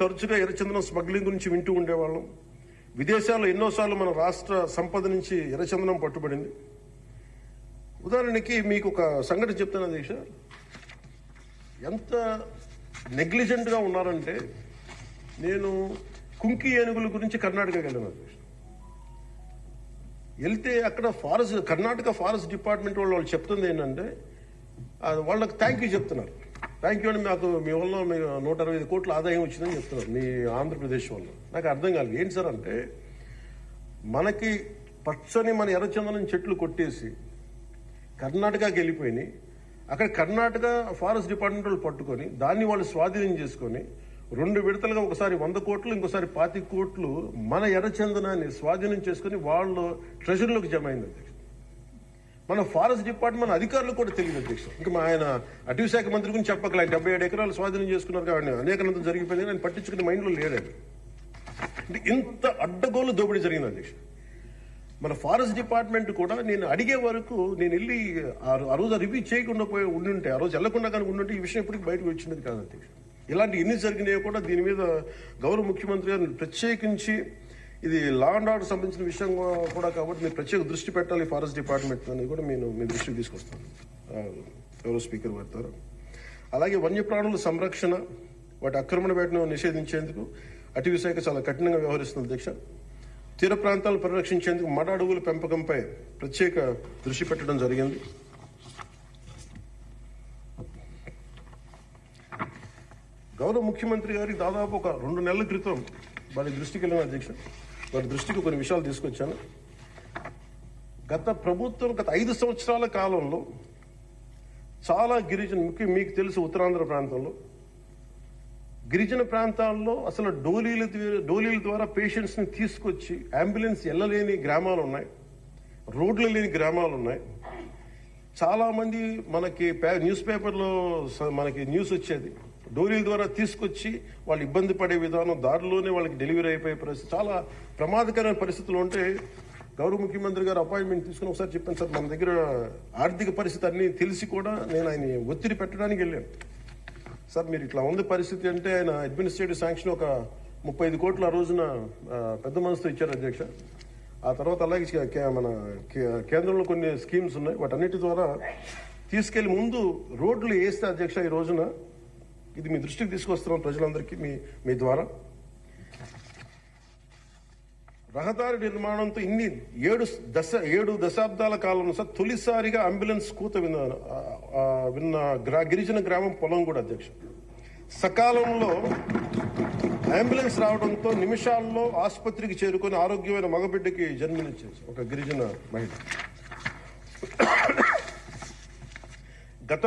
తరచుగా ఎర్రచందనం స్మగ్లింగ్ గురించి వింటూ ఉండేవాళ్ళం. విదేశాల్లో ఎన్నోసార్లు మన రాష్ట్ర సంపద నుంచి ఎర్రచందనం పట్టుబడింది. ఉదాహరణకి మీకు ఒక సంఘటన చెప్తాను అధ్యక్ష. ఎంత నెగ్లిజెంట్గా ఉన్నారంటే, నేను కుంకి ఏనుగుల గురించి కర్ణాటకకి వెళ్ళాను అధ్యక్ష. వెళ్తే అక్కడ కర్ణాటక ఫారెస్ట్ డిపార్ట్మెంట్ వాళ్ళు చెప్తుంది ఏంటంటే, వాళ్ళకి థ్యాంక్ యూ చెప్తున్నారు. థ్యాంక్ యూ అని మాకు మీ వల్ల 165 కోట్ల ఆదాయం వచ్చిందని చెప్తున్నారు మీ ఆంధ్రప్రదేశ్ వల్ల. నాకు అర్థం కాలేదు ఏంటి సార్ అంటే, మనకి పచ్చని మన ఎర్రచందనం చెట్లు కొట్టేసి కర్ణాటకకి వెళ్ళిపోయినాయి. అక్కడ కర్ణాటక ఫారెస్ట్ డిపార్ట్మెంట్ వాళ్ళు పట్టుకొని దాన్ని వాళ్ళు స్వాధీనం చేసుకొని 2 విడతలుగా ఒకసారి 100 కోట్లు ఇంకోసారి 25 కోట్లు మన ఎర్రచందనాన్ని స్వాధీనం చేసుకుని వాళ్ళు ట్రెజరీలోకి జమ అయింది అధ్యక్ష. మన ఫారెస్ట్ డిపార్ట్మెంట్ అధికారులు కూడా తెలియదు అధ్యక్ష. ఇంకా ఆయన అటవీ శాఖ మంత్రి గురించి చెప్పకలే, 77 ఎకరాలు స్వాధీనం చేసుకున్నారు కాబట్టి అనేకనంతం జరిగిపోయింది, ఆయన పట్టించుకునే మైండ్లో లేడండి. అంటే ఇంత అడ్డగోలు దోపిడీ జరిగింది అధ్యక్ష. మన ఫారెస్ట్ డిపార్ట్మెంట్ కూడా నేను అడిగే వరకు నేను వెళ్ళి ఆ రోజు రివ్యూ చేయకుండా ఉండుంటే, ఆ రోజు వెళ్లకుండా కానీ ఉండుంటే ఈ విషయం ఇప్పటికి బయటకు వచ్చినది కాదు అధ్యక్ష. ఇలాంటి ఎన్ని జరిగినాయో కూడా దీని మీద గౌరవ ముఖ్యమంత్రి గారు ప్రత్యేకించి, ఇది లా అండ్ ఆర్డర్ సంబంధించిన విషయం కూడా కాబట్టి మీరు ప్రత్యేక దృష్టి పెట్టాలి ఫారెస్ట్ డిపార్ట్మెంట్ అని కూడా నేను మీ దృష్టికి తీసుకొస్తాను గౌరవ స్పీకర్ వారి ద్వారా. అలాగే వన్యప్రాణుల సంరక్షణ, వాటి ఆక్రమణ వేటను నిషేధించేందుకు అటవీ శాఖ చాలా కఠినంగా వ్యవహరిస్తుంది అధ్యక్ష. తీర ప్రాంతాలను పరిరక్షించేందుకు మడ అడవుల పెంపకంపై ప్రత్యేక దృష్టి పెట్టడం జరిగింది. గౌరవ ముఖ్యమంత్రి గారికి దాదాపు ఒక 2 నెలల క్రితం వారి దృష్టికి వెళ్ళిన అధ్యక్ష. వారి దృష్టికి కొన్ని విషయాలు తీసుకొచ్చాను. గత 5 సంవత్సరాల కాలంలో చాలా గిరిజన, ముఖ్యంగా మీకు తెలుసు ఉత్తరాంధ్ర ప్రాంతంలో గిరిజన ప్రాంతాల్లో అసలు డోలీల ద్వారా పేషెంట్స్ ని తీసుకొచ్చి అంబులెన్స్ వెళ్ళలేని గ్రామాలు ఉన్నాయి, రోడ్లు లేని గ్రామాలు ఉన్నాయి. చాలా మంది మనకి న్యూస్ పేపర్లో మనకి న్యూస్ వచ్చేది, డోలీల ద్వారా తీసుకొచ్చి వాళ్ళు ఇబ్బంది పడే విధానం, దారిలోనే వాళ్ళకి డెలివరీ అయిపోయే పరిస్థితి, చాలా ప్రమాదకరమైన పరిస్థితులు ఉంటే గౌరవ ముఖ్యమంత్రి గారు అపాయింట్మెంట్ తీసుకుని ఒకసారి చెప్పాను, సార్ మన దగ్గర ఆర్థిక పరిస్థితి అన్ని తెలిసి కూడా నేను ఆయన ఒత్తిడి పెట్టడానికి వెళ్ళాను. సార్ మీరు ఇట్లా ఉంది పరిస్థితి అంటే ఆయన అడ్మినిస్ట్రేటివ్ శాంక్షన్ ఒక 35 కోట్లు ఆ రోజున పెద్ద మనసుతో ఇచ్చారు అధ్యక్ష. ఆ తర్వాత అలాగే మన కేంద్రంలో కొన్ని స్కీమ్స్ ఉన్నాయి, వాటన్నిటి ద్వారా తీసుకెళ్లి ముందు రోడ్లు వేస్తే అధ్యక్ష ఈ రోజున ఇది మీ దృష్టికి తీసుకొస్తున్నాం ప్రజలందరికీ మీ ద్వారా. రహదారి నిర్మాణంతో ఇన్ని 7 దశాబ్దాల కాలంలో సార్ తొలిసారిగా అంబులెన్స్ కూత విన్న గిరిజన గ్రామం పొలం కూడా అధ్యక్ష. సకాలంలో అంబులెన్స్ రావడంతో నిమిషాల్లో ఆసుపత్రికి చేరుకొని ఆరోగ్యమైన మగబిడ్డకి జన్మనిచ్చేసి ఒక గిరిజన మహిళ. గత